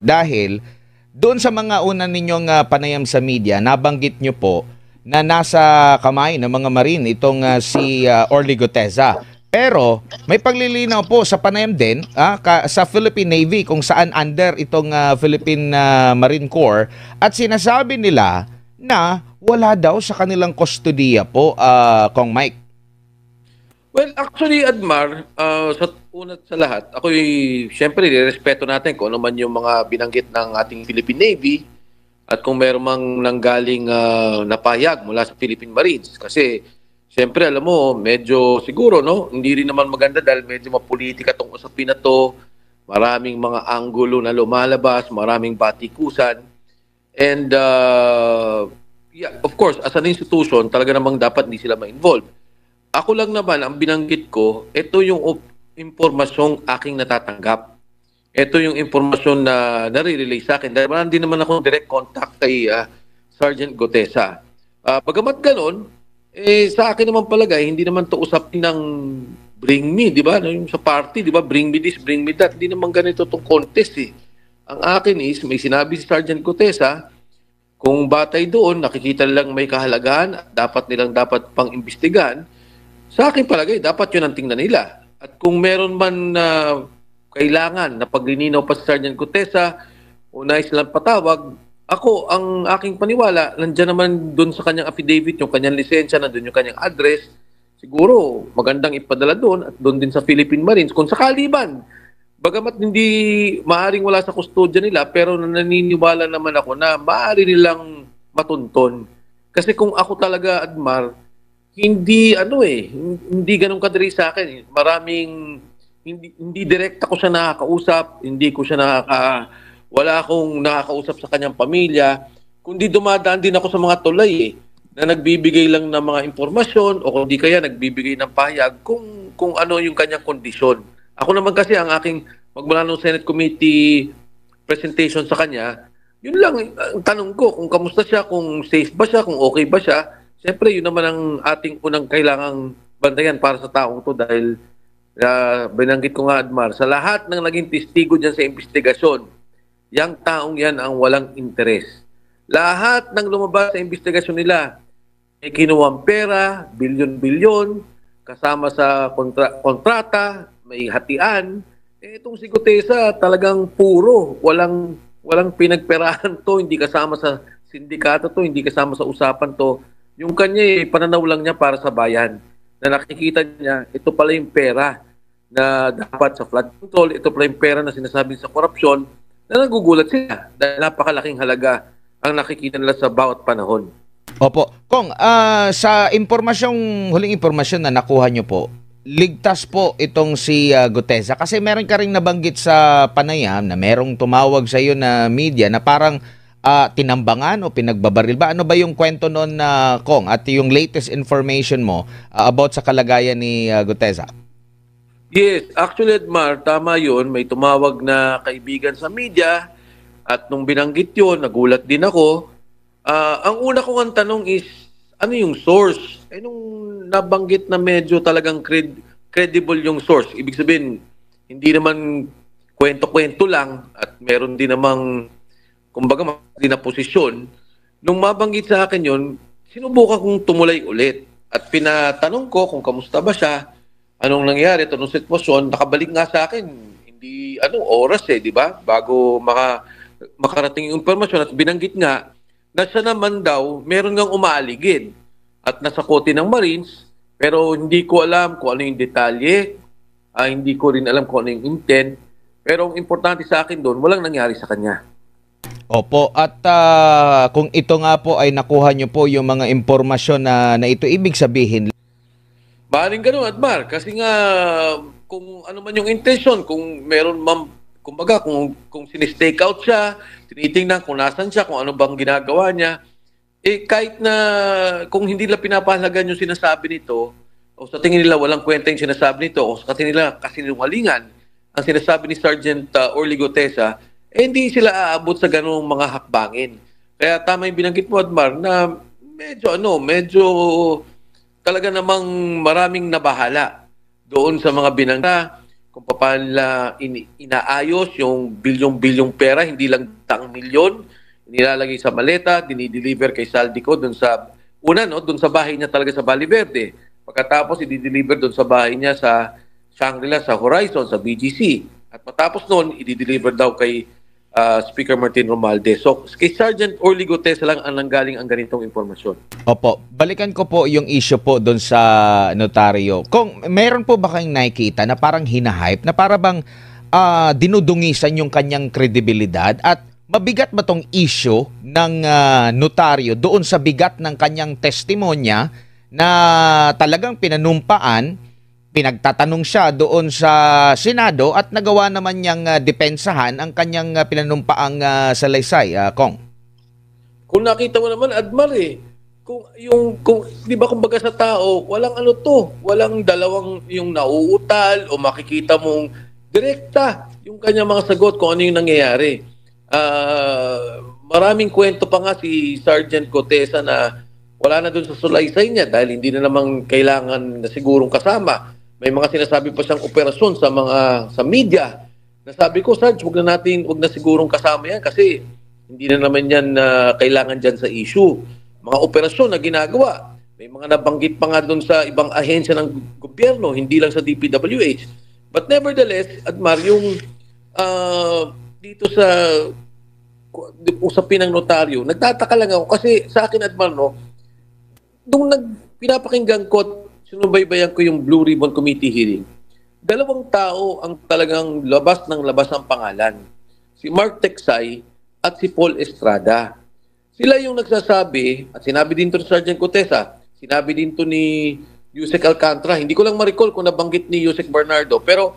Dahil doon sa mga una ninyong panayam sa media, nabanggit nyo po na nasa kamay ng mga Marine itong si Orly Guteza. Pero may paglilinaw po sa panayam din sa Philippine Navy kung saan under itong Philippine Marine Corps at sinasabi nila na wala daw sa kanilang kustodiya po, Kong Mike. Well, actually, Admar, sa unat sa lahat, ako'y siyempre respeto natin kung ano man yung mga binanggit ng ating Philippine Navy at kung meron mang nanggaling napahayag mula sa Philippine Marines. Kasi siyempre, alam mo, medyo siguro, no? Hindi rin naman maganda dahil medyo mapolitika tong usapin na to. Maraming mga anggulo na lumalabas, maraming batikusan. And, yeah, of course, as an institution, talaga namang dapat hindi sila ma-involve. Ako lang naman, ang binanggit ko, ito yung impormasyong aking natatanggap. Ito yung impormasyon na nare-relay sa akin. Dahil hindi naman ako direct contact kay Sergeant Guteza. Bagamat ganon, sa akin naman palagay, hindi naman to usapin ng bring me, di ba? Yung sa party, di ba? Bring me this, bring me that. Hindi naman ganito itong contest eh. Ang akin is, may sinabi si Sergeant Guteza, kung batay doon, nakikita lang may kahalagahan, dapat pang imbestigahan. Sa akin palagay, dapat yun ang tingnan nila. At kung meron man kailangan na paglilinaw pa si Sergeant Guteza o nais lang patawag, ako, ang aking paniwala, nandiyan naman doon sa kanyang affidavit, yung kanyang lisensya, nandun yung kanyang address, siguro magandang ipadala doon at doon din sa Philippine Marines. Kung sakali man, bagamat hindi maaaring wala sa kustodya nila, pero naniniwala naman ako na maaari nilang matunton. Kasi kung ako talaga, Admar, hindi ganun kadali sa akin. Maraming hindi direct ako siya nakakausap, hindi ko siya wala akong nakakausap sa kanyang pamilya, kundi dumadaan din ako sa mga tulay na nagbibigay lang ng mga impormasyon o kung di kaya nagbibigay ng pahayag kung ano yung kanyang kondisyon. Ako naman kasi ang aking magmula ng Senate Committee presentation sa kanya, yun lang ang tanong ko, kung kamusta siya, kung safe ba siya, kung okay ba siya. Siyempre, yun naman ang ating unang kailangang bantayan para sa taong to dahil binanggit ko nga, Admar, sa lahat ng naging testigo dyan sa investigasyon, yang taong yan ang walang interes. Lahat ng lumabas sa investigasyon nila, may kinuwang pera, bilyon-bilyon, kasama sa kontrata, may hatian. Itong si Guteza talagang puro, walang pinagperahan to, hindi kasama sa sindikato to, hindi kasama sa usapan to. Yung kanya pananaw lang niya para sa bayan. Na nakikita niya, ito pala yung pera na dapat sa flood control, ito pala yung pera na sinasabi sa korupsyon, na nagugulat sila dahil napakalaking halaga ang nakikita nila sa bawat panahon. Opo. Kong, sa huling impormasyon na nakuha nyo po, ligtas po itong si Guteza kasi meron ka rin nabanggit sa panayam na merong tumawag sa iyo na media na parang tinambangan o pinagbabaril ba? Ano ba yung kwento noon na Kong at yung latest information mo about sa kalagayan ni Guteza? Yes, actually Edmar, tama yun. May tumawag na kaibigan sa media at nung binanggit yun, nagulat din ako. Ang una kong ang tanong is, ano yung source? Nung nabanggit na medyo talagang credible yung source, ibig sabihin, hindi naman kwento-kwento lang at meron din namang kumbaga din na posisyon, nung mabanggit sa akin yon, sinubukan kong tumulay ulit. At pinatanong ko kung kamusta ba siya, anong nangyari, anong sitwasyon, nakabalik nga sa akin, hindi, oras di ba? Bago makarating yung impormasyon at binanggit nga, na siya naman daw, meron ngang umaaligid at nasa kote ng Marines, pero hindi ko alam kung ano yung detalye, hindi ko rin alam kung ano yung intent, pero ang importante sa akin doon, walang nangyari sa kanya. Opo, at kung ito nga po ay nakuha nyo po yung mga impormasyon na ito, ibig sabihin? Maaaring ganun, Admar, kasi nga kung ano man yung intention, kung meron kumbaga kung sinistake out siya, tinitingnan kung nasan siya, kung ano bang ginagawa niya, kahit na kung hindi nila pinapahalagan yung sinasabi nito, o sa tingin nila walang kwenta yung sinasabi nito, o sa tingin nila kasinungalingan ang sinasabi ni Sergeant Orly Guteza, hindi sila aabot sa ganung mga hakbangin. Kaya tama yung binanggit mo, Admar, na medyo talaga namang maraming nabahala doon sa mga binangga. kung paano nila inaayos yung bilyong-bilyong pera, hindi lang taang milyon, nilalagay sa maleta, dinideliver kay Saldico doon sa, una, no, doon sa bahay niya talaga sa Valle Verde. Pagkatapos, i-deliver doon sa bahay niya sa Shangri-La, sa Horizon, sa BGC. At matapos noon, i-deliver daw kay Speaker Martin Romualdez. So, kay Sergeant Orly Gutesa lang ang nanggaling ang ganitong informasyon. Opo, balikan ko po yung issue po doon sa notaryo. Kung meron po ba kayong nakikita na parang hinahype, na para bang dinudungisan yung kanyang kredibilidad, at mabigat ba tong issue ng notaryo doon sa bigat ng kanyang testimonya na talagang pinanumpaan, pinagtatanong siya doon sa Senado at nagawa naman niyang depensahan ang kanyang pinanumpaang salaysay, Kong? Kung nakita mo naman, Admar kung di ba kumbaga sa tao, walang ano to, walang dalawang yung nauutal o makikita mong direkta yung kanyang mga sagot kung ano yung nangyayari. Maraming kwento pa nga si Sergeant Gutesa na wala na dun sa sulaysay niya dahil hindi na naman kailangan na sigurong kasama. May mga sinasabi pa siyang operasyon sa media. Nasabi ko, Sarge, wag na sigurong kasama yan kasi hindi na naman yan kailangan dyan sa issue. Mga operasyon na ginagawa. May mga nabanggit pa nga doon sa ibang ahensya ng gobyerno, hindi lang sa DPWH. But nevertheless, Admar, yung dito sa usapin ng notaryo, nagtataka lang ako kasi sa akin, Admar, no, nung pinapakinggan ko, sinubaybayan ko yung Blue Ribbon Committee hearing, dalawang tao ang talagang labas ng labas ang pangalan. Si Mark Teksay at si Paul Estrada. Sila yung nagsasabi, at sinabi din to ni Sergeant Gutesa, sinabi din to ni Yusek Alcantara, hindi ko lang ma-recall kung nabanggit ni Yusek Bernardo, pero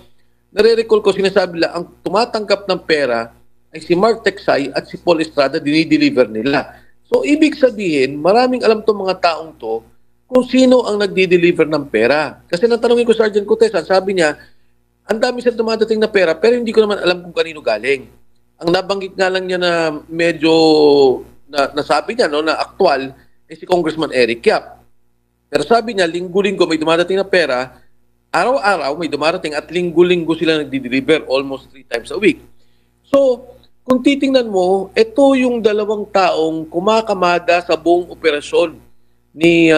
nare-recall ko, sinasabi lang, ang tumatanggap ng pera ay si Mark Teksay at si Paul Estrada, dinideliver nila. So, ibig sabihin, maraming alam tong mga taong to kung sino ang nagdi-deliver ng pera. Kasi nang tanongin ko Sergeant Gutesa, sabi niya, ang dami siya dumadating na pera, pero hindi ko naman alam kung kanino galing. Ang nabanggit nga lang niya na medyo, nasabi niya, no, na aktual, ay si Congressman Eric Yap. Pero sabi niya, linggo-linggo may dumadating na pera, araw-araw may dumarating at linggo-linggo sila nagdi-deliver almost 3 times a week. So, kung titingnan mo, ito yung dalawang taong kumakamada sa buong operasyon ni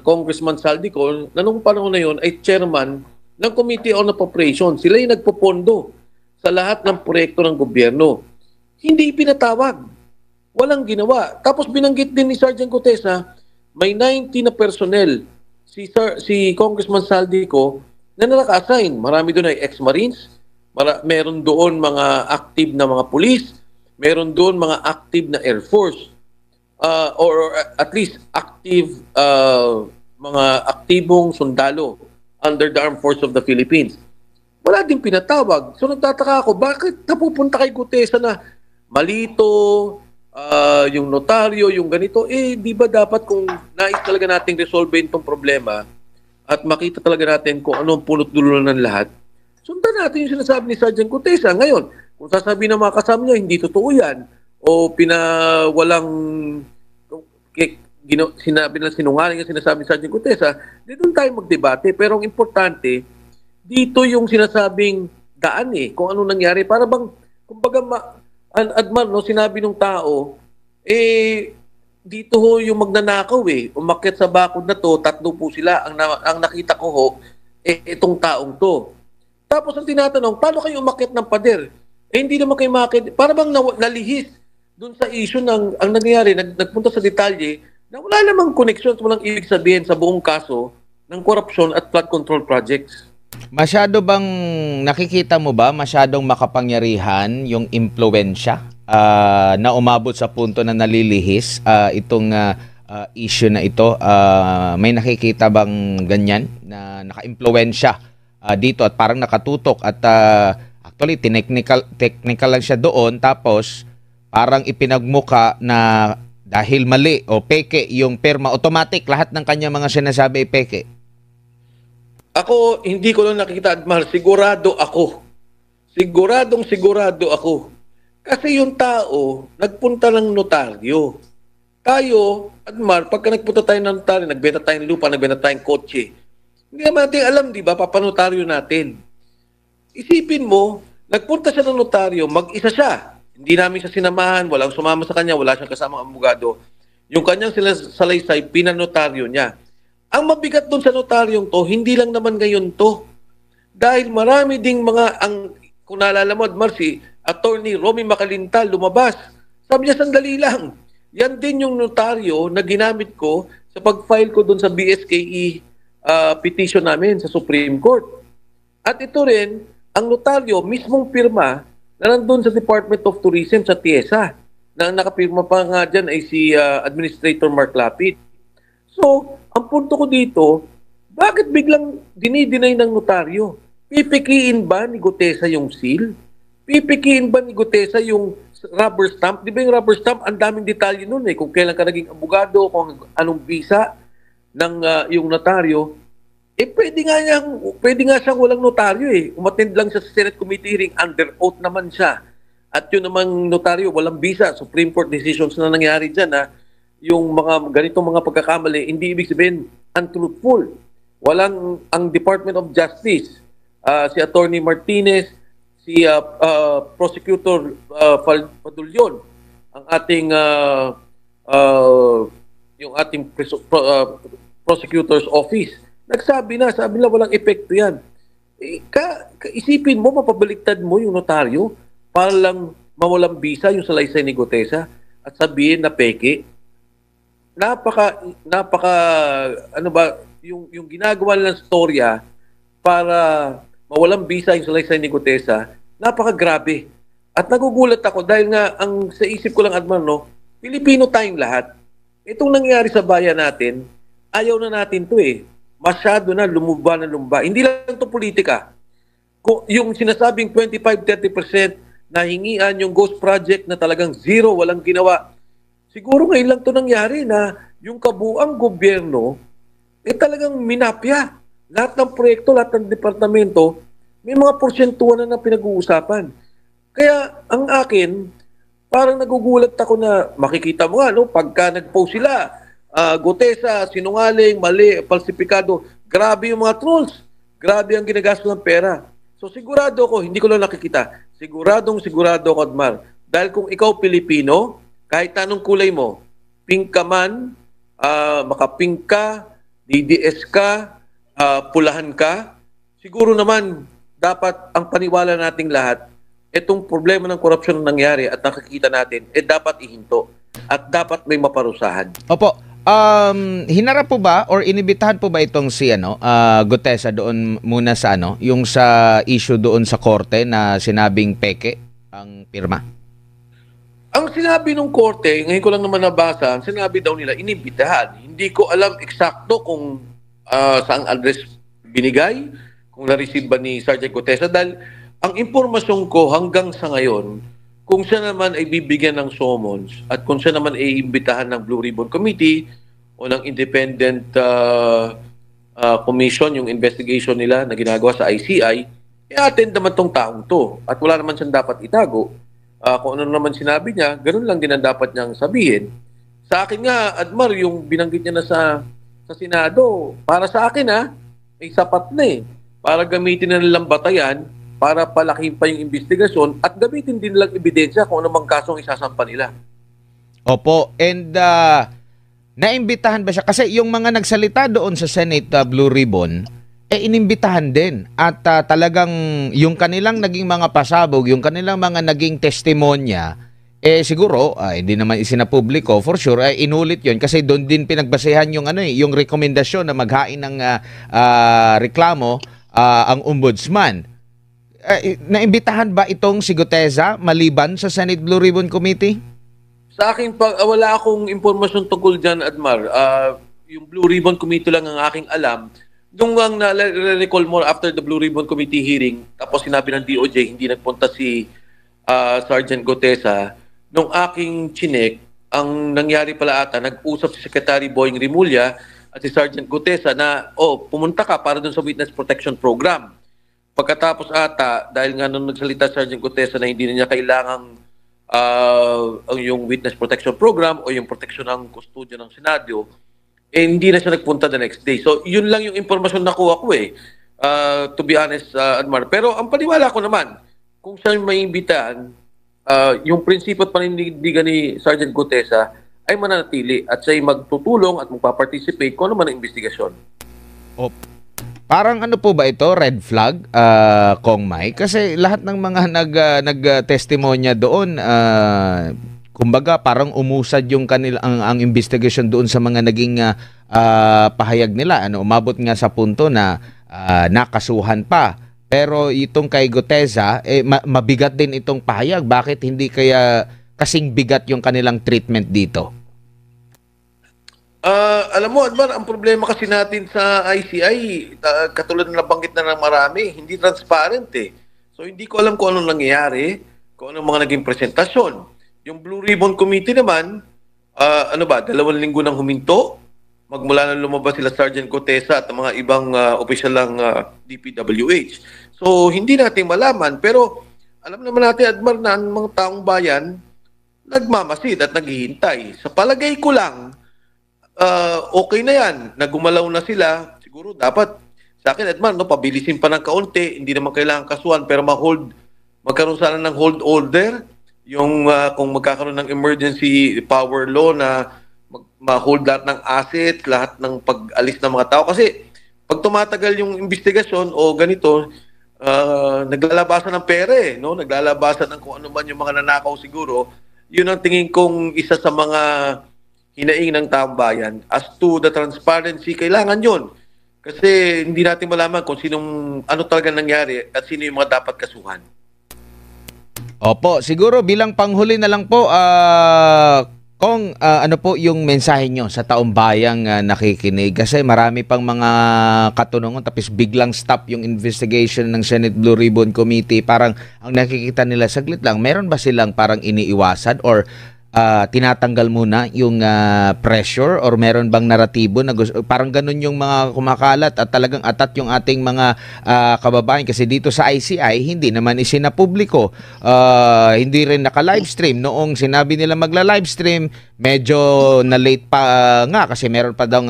Congressman Saldico na nung panahon na yun ay chairman ng Committee on Appropriations. Sila yung nagpopondo sa lahat ng proyekto ng gobyerno. Hindi pinatawag. Walang ginawa. Tapos binanggit din ni Sergeant Gutesa, may 90 na personnel si Congressman Saldico na naka-assign. Marami doon ay ex-Marines, meron doon mga active na mga police, meron doon mga active na Air Force, or at least active mga aktibong sundalo under the Armed Forces of the Philippines. Wala din pinatawag. So nagtataka ako, bakit napupunta kay Gutesa na malito, yung notaryo, yung ganito? Di ba dapat kung nais talaga nating resolve itong problema at makita talaga natin kung anong punot dulo ng lahat, sundan natin yung sinasabi ni Sergeant Gutesa. Ngayon, kung sasabihin ng mga kasama niya, hindi totoo yan, o walang sinabi na sinungaling ang sinasabi ni Sergeant Gutesa, di doon tayo magdebate. Pero ang importante, dito yung sinasabing daan kung ano nangyari. Para bang, kumbaga, Admar, no, sinabi ng tao, dito ho yung magnanakaw umakyat sa bakod na to, 3 po sila. Ang nakita ko ho, itong taong to. Tapos ang tinatanong, paano kayo umakyat ng pader? Hindi naman kayo makakit. Para bang nalihis doon sa issue ng ang nangyayari, nagpunta sa detalye na wala namang connections, walang ibig sabihin sa buong kaso ng corruption at flood control projects. Masyado bang nakikita mo ba masyadong makapangyarihan yung impluwensya na umabot sa punto na nalilihis itong issue na ito? May nakikita bang ganyan na naka-impluwensya dito at parang nakatutok at actually technical lang siya doon, tapos parang ipinagmuka na dahil mali o peke yung perma, automatic lahat ng kanya mga sinasabi ay peke? Ako, hindi ko lang nakikita, Admar. Sigurado ako. Sigurado ako. Kasi yung tao, nagpunta ng notaryo. Tayo, Admar, pagka nagpunta tayo ng notaryo, nagbenta tayong lupa, nagbenta tayong kotse, hindi naman natin alam, di ba, papanotaryo natin. isipin mo, nagpunta siya ng notaryo, mag-isa siya. Hindi namin siya sinamahan, walang sumama sa kanya, wala siyang kasamang abogado. Yung kanyang salaysay, pinanotaryo niya. Ang mabigat doon sa notaryong to, hindi lang naman ngayon to. Dahil marami ding kung naalala mo, Marcy, Attorney Romy Macalintal lumabas. Sabi niya, sandali lang. Yan din yung notaryo na ginamit ko sa pag-file ko doon sa BSKE petition namin sa Supreme Court. At ito rin, ang notaryo, mismong pirma na nandun sa Department of Tourism sa TIESA. Na nakapirma pa nga dyan ay si Administrator Mark Lapid. So, ang punto ko dito, bakit biglang dinidinay ng notaryo? Pipikiin ba ni Gutesa yung seal? Pipikiin ba ni Gutesa yung rubber stamp? Di ba yung rubber stamp, ang daming detalye nun eh. Kung kailan ka naging abogado, kung anong visa ng yung notaryo. Pwede nga siyang walang notaryo eh. Umattend lang siya sa Senate Committee hearing, under oath naman siya. At yun namang notaryo, walang visa. Supreme Court decisions na nangyari dyan na yung mga ganitong mga pagkakamali, hindi ibig sabihin untruthful. Ang Department of Justice, si Attorney Martinez, si Prosecutor Padulyon, ang ating yung ating Prosecutor's Office, sabi na walang epekto yan. Isipin mo, mapabaliktad mo yung notaryo para lang mawalang bisa yung salaysay ni Gutesa at sabihin na peke. Yung ginagawa nilang storya para mawalang bisa yung salaysay ni Gutesa, napakagrabe. At nagugulat ako dahil nga sa isip ko lang, Adman, Pilipino tayong lahat. Itong nangyari sa bayan natin, ayaw na natin to eh. Masyado na lumumba na lumba. Hindi lang to politika. Yung sinasabing 25-30% na hingian yung ghost project na talagang zero, walang ginawa. Siguro ngayon lang to nangyari na yung kabuang gobyerno talagang minapya. Lahat ng proyekto, lahat ng departamento, may mga porsentuhan na pinag-uusapan. Kaya ang akin, parang nagugulat ako na makikita mo nga, pagka nag-post sila, Gutesa, sinungaling, mali, falsifikado, grabe yung mga trolls. Grabe ang ginagastos ng pera. So sigurado ko, hindi ko lang nakikita, sigurado ko, Admar, dahil kung ikaw Pilipino, kahit anong kulay mo, pink ka man, makapink ka, DDS ka, pulahan ka, siguro naman dapat ang paniwala nating lahat, itong problema ng korupsyon na nangyari at nakikita natin, dapat ihinto at dapat may maparusahan. Opo. Hinarap po ba or inibitahan po ba itong si Gutesa doon muna sa yung sa issue doon sa korte na sinabing peke ang pirma? Ang sinabi ng korte, ngayon ko lang naman nabasa, sinabi daw nila inibitahan. Hindi ko alam eksakto kung saang address binigay, kung na-receive ba ni Sergeant Gutesa, dahil ang impormasyon ko hanggang sa ngayon, kung siya naman ay bibigyan ng summons at kung siya naman ay imbitahan ng Blue Ribbon Committee o ng independent commission, yung investigation nila na ginagawa sa ICI, i-attend naman tong taong to. At wala naman siyang dapat itago. Kung ano naman sinabi niya, ganun lang din ang dapat niyang sabihin. Sa akin nga, Admar, yung binanggit niya na sa Senado, para sa akin ay sapat na eh. Para gamitin na nilang batayan, para palakin pa yung investigasyon at gamitin din lang ebidensya kung anumang kasong isasampa nila. Opo, and naimbitahan ba siya? Kasi yung mga nagsalita doon sa Senate Blue Ribbon, inimbitahan din. At talagang yung kanilang naging mga pasabog, yung kanilang mga naging testimonya, siguro, hindi naman isinapubliko, for sure, inulit yon kasi doon din pinagbasehan yung, yung rekomendasyon na maghain ng reklamo ang ombudsman. Naimbitahan ba itong si Gutesa maliban sa Senate Blue Ribbon Committee? Sa akin, wala akong impormasyon tungkol dyan, Admar. Yung Blue Ribbon Committee lang ang aking alam. Nung ang na-recall mo after the Blue Ribbon Committee hearing, tapos sinabi ng DOJ, hindi nagpunta si Sergeant Gutesa, nung aking chinek, ang nangyari pala ata, nag-usap si Secretary Boying Rimulya at si Sergeant Gutesa na, pumunta ka para dun sa Witness Protection Program. Pagkatapos ata, dahil nga nung nagsalita Sergeant Gutesa na hindi na niya kailangang yung Witness Protection Program o yung protection ng kustodya ng Senado, hindi na siya nagpunta the next day. So, yun lang yung impormasyon na nakuha ko eh. To be honest, Admar. Pero ang paniwala ko naman, kung siya may imbitahan, yung prinsipyo at panindigan ni Sergeant Gutesa ay mananatili at siya ay magtutulong at magpa-participate kung ano man ang investigasyon. O, parang ano po ba ito, red flag, Kong Mai? Kasi lahat ng mga nag-testimonya doon, kumbaga parang umusad yung kanila ang investigasyon doon sa mga naging pahayag nila. Umabot nga sa punto na nakasuhan pa. Pero itong kay Gutesa, mabigat din itong pahayag. Bakit hindi kaya kasing bigat yung kanilang treatment dito? Alam mo, Admar, ang problema kasi natin sa ICI, katulad na nabanggit na ng marami, hindi transparent eh. So hindi ko alam kung anong nangyayari, kung anong mga naging presentasyon. Yung Blue Ribbon Committee naman, 2 linggo nang huminto, magmula nang lumabas sila Sergeant Gutesa at mga ibang opisyal ng DPWH. So hindi natin malaman, pero alam naman natin, Admar, na ang mga taong bayan nagmamasid at naghihintay. Sa palagay ko lang, okay na yan, nagumalaw na sila, siguro dapat sa akin, Edman, pabilisin pa ng kaunti, hindi naman kailangan kasuhan, pero magkaroon sana ng hold order, yung kung magkakaroon ng emergency power law na ma-hold lahat ng assets, lahat ng pag-alis ng mga tao. Kasi pag tumatagal yung investigasyon o ganito, naglalabasan ng pere, no? Naglalabasan ng kung ano man yung mga nanakaw siguro, yun ang tingin kong isa sa mga hinaing ng taong bayan. As to the transparency, kailangan yun. Kasi hindi natin malaman kung ano talaga nangyari at sino yung mga dapat kasuhan. Opo, siguro bilang panghuli na lang po, Kung ano po yung mensahe nyo sa taong bayang nakikinig? Kasi marami pang mga katunungan tapos biglang stop yung investigation ng Senate Blue Ribbon Committee. Parang ang nakikita nila saglit lang, meron ba silang parang iniiwasan or tinatanggal muna yung pressure or meron bang naratibo na parang ganun yung mga kumakalat at talagang atat yung ating mga kababayan kasi dito sa ICI hindi naman isinapubliko, hindi rin naka-livestream. Noong sinabi nila magla-livestream medyo na late pa nga kasi meron pa daw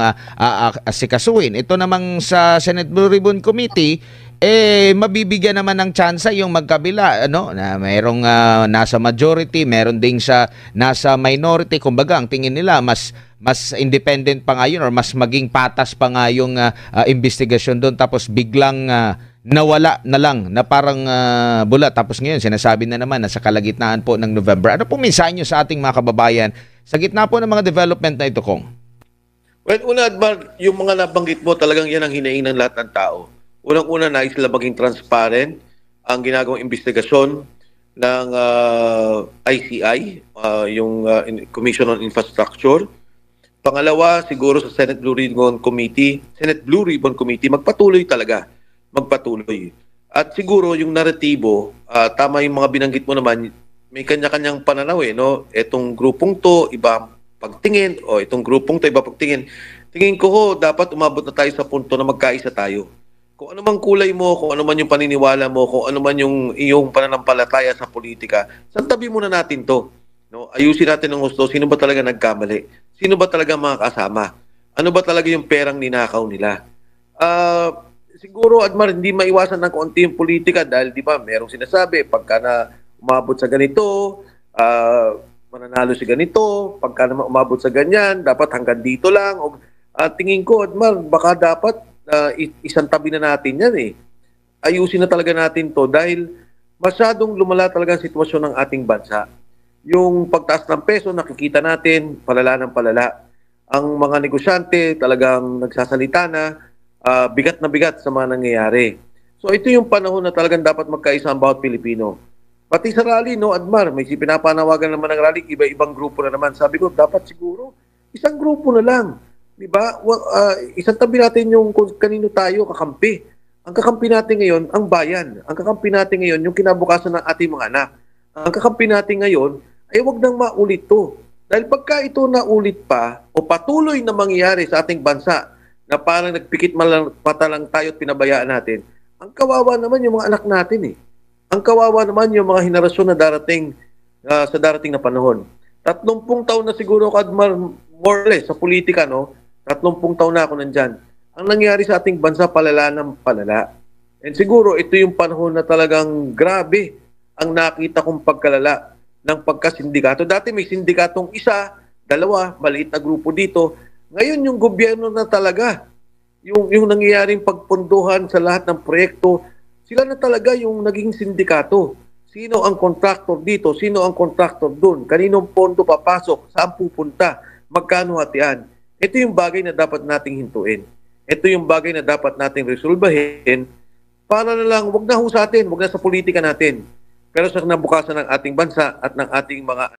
asikasuhin. Ito namang sa Senate Blue Ribbon Committee mabibigyan naman ng tsansa yung magkabila, na mayroong nasa majority, meron ding sa nasa minority. Kumbaga ang tingin nila mas independent pa nga yun or mas maging patas pa nga yung investigasyon doon, tapos biglang nawala na lang na parang bula, tapos ngayon sinasabi na naman na sa kalagitnaan po ng November. Ano po mensahe nyo sa ating mga kababayan sa gitna po ng mga development na ito, Kong? Well, una, Admar, yung mga nabanggit mo, talagang yan ang hinaing ng lahat ng tao. Unang-una, nais sila maging transparent ang ginagawang investigasyon ng ICI, yung Commission on Infrastructure. Pangalawa, siguro sa Senate Blue Ribbon Committee, magpatuloy talaga. Magpatuloy. At siguro yung naratibo, tama yung mga binanggit mo naman, may kanya-kanyang pananaw no? Etong grupong to, iba pagtingin, o itong grupong to, iba pagtingin. Tingin ko dapat umabot na tayo sa punto na magkaisa tayo. Kung ano man kulay mo, kung ano man yung paniniwala mo, kung ano man yung iyong pananampalataya sa politika, santabi muna natin to. No? Ayusin natin ng gusto, sino ba talaga nagkamali? Sino ba talaga mga kasama? Ano ba talaga yung perang ninakaw nila? Siguro, Admar, hindi maiwasan ng konti yung politika dahil di ba merong sinasabi, pagka na umabot sa ganito, mananalo si ganito, pagka na umabot sa ganyan, dapat hanggang dito lang. Tingin ko, Admar, baka dapat isang tabi na natin yan Ayusin na talaga natin to dahil masyadong lumala talaga ang sitwasyon ng ating bansa. Yung pagtaas ng peso, nakikita natin, palala ng palala. Ang mga negosyante talagang nagsasalita na bigat na bigat sa mga nangyayari. So ito yung panahon na talagang dapat magkaisa ang bawat Pilipino. Pati sa rally, Admar, may pinapanawagan naman ng rally, iba-ibang grupo na naman. Sabi ko, dapat siguro isang grupo na lang. Diba? Isang tabi natin yung kanino tayo kakampi. Ang kakampi natin ngayon, ang bayan. Ang kakampi natin ngayon, yung kinabukasan ng ating mga anak. Ang kakampi natin ngayon, ay wag nang maulit to. Dahil pagka ito naulit pa, o patuloy na mangyayari sa ating bansa, na parang nagpikit mata lang tayo at pinabayaan natin, ang kawawa naman yung mga anak natin Ang kawawa naman yung mga henerasyon na darating sa darating na panahon. 30 taon na siguro, Kadmar, more or less, sa politika, 30 taon na ako nandyan. ang nangyari sa ating bansa palala ng palala. And siguro ito yung panahon na talagang grabe ang nakita kong pagkalala ng pagkasindikato. Dati may sindikatong isa, dalawa, maliit na grupo dito. Ngayon yung gobyerno na talaga, yung nangyayaring pagpunduhan sa lahat ng proyekto, sila na talaga yung naging sindikato. Sino ang contractor dito? Sino ang contractor doon? Kaninong pondo papasok? Saan pupunta? Magkano hatian? Ito yung bagay na dapat nating hintuin. Ito yung bagay na dapat nating resolbahin para na lang, wag na ho sa atin, wag na sa politika natin. Pero sa kinabukasan ng ating bansa at ng ating mga